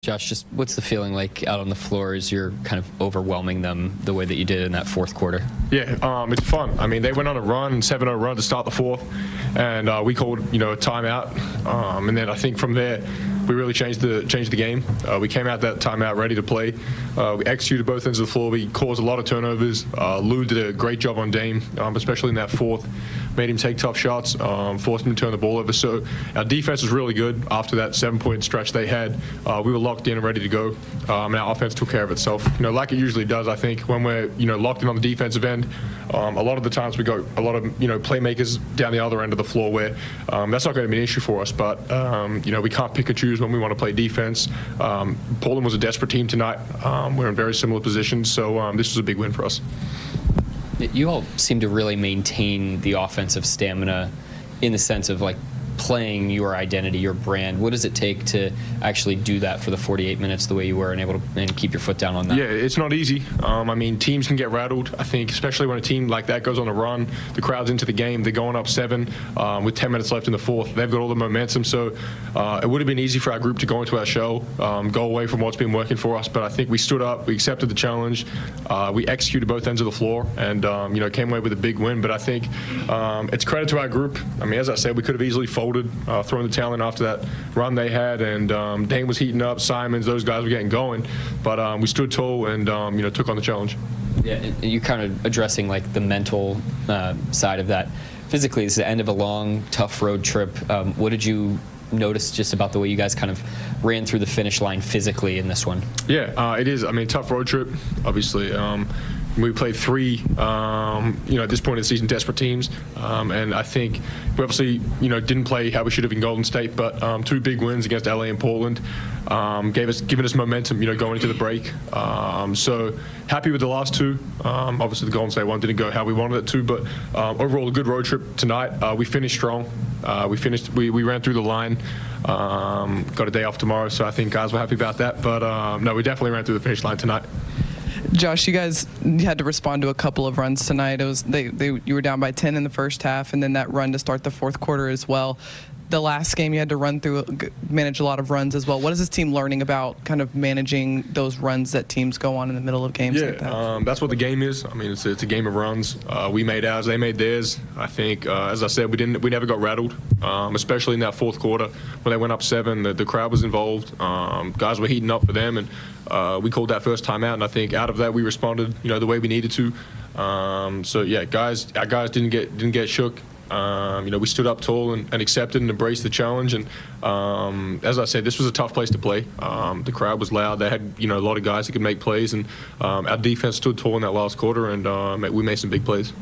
Josh, just what's the feeling like out on the floor as you're kind of overwhelming them the way that you did in that fourth quarter? Yeah, it's fun. I mean, they went on a run, 7-0 run to start the fourth, and we called, a timeout. And then I think from there, we really changed the game. We came out that timeout ready to play. We executed both ends of the floor. We caused a lot of turnovers. Lou did a great job on Dame, especially in that fourth. Made him take tough shots, forced him to turn the ball over. So our defense was really good after that 7-point stretch they had. We were locked in and ready to go, and our offense took care of itself. Like it usually does, I think, when we're locked in on the defensive end. A lot of the times we got a lot of playmakers down the other end of the floor where that's not going to be an issue for us. But we can't pick and choose when we want to play defense. Portland was a desperate team tonight. We're in very similar positions, so this was a big win for us. You all seem to really maintain the offensive stamina in the sense of playing your identity, your brand. What does it take to actually do that for the 48 minutes the way you were and able to keep your foot down on that? Yeah, it's not easy. Teams can get rattled. I think especially when a team like that goes on a run, the crowd's into the game, they're going up 7 with 10 minutes left in the fourth. They've got all the momentum, so it would have been easy for our group to go into our show, go away from what's been working for us, but I think we stood up, we accepted the challenge, we executed both ends of the floor, and came away with a big win. But I think it's credit to our group. As I said, we could have easily folded, throwing the talent after that run they had, and Dane was heating up, Simons, those guys were getting going, but we stood tall and took on the challenge. Yeah, and you kind of addressing the mental side of that. Physically, it's the end of a long, tough road trip. What did you notice just about the way you guys kind of ran through the finish line physically in this one? Yeah, it is. Tough road trip, obviously. We played 3, at this point in the season, desperate teams. And I think we obviously, didn't play how we should have in Golden State, but 2 big wins against LA and Portland given us momentum, going into the break. So happy with the last 2. Obviously, the Golden State one didn't go how we wanted it to, but overall, a good road trip tonight. We finished strong. We ran through the line. Got a day off tomorrow, so I think guys were happy about that. But no, we definitely ran through the finish line tonight. Josh, you guys had to respond to a couple of runs tonight. It was you were down by 10 in the first half, and then that run to start the fourth quarter as well. The last game you had to manage a lot of runs as well. What is this team learning about kind of managing those runs that teams go on in the middle of games like that? That's what the game is. It's a game of runs. We made ours, they made theirs. I think, as I said, we never got rattled, especially in that fourth quarter when they went up 7. The crowd was involved. Guys were heating up for them, and we called that first timeout. And I think out of that we responded, the way we needed to. So yeah, our guys didn't get shook. We stood up tall and accepted and embraced the challenge. And as I said, this was a tough place to play. The crowd was loud. They had a lot of guys that could make plays, and our defense stood tall in that last quarter, and we made some big plays.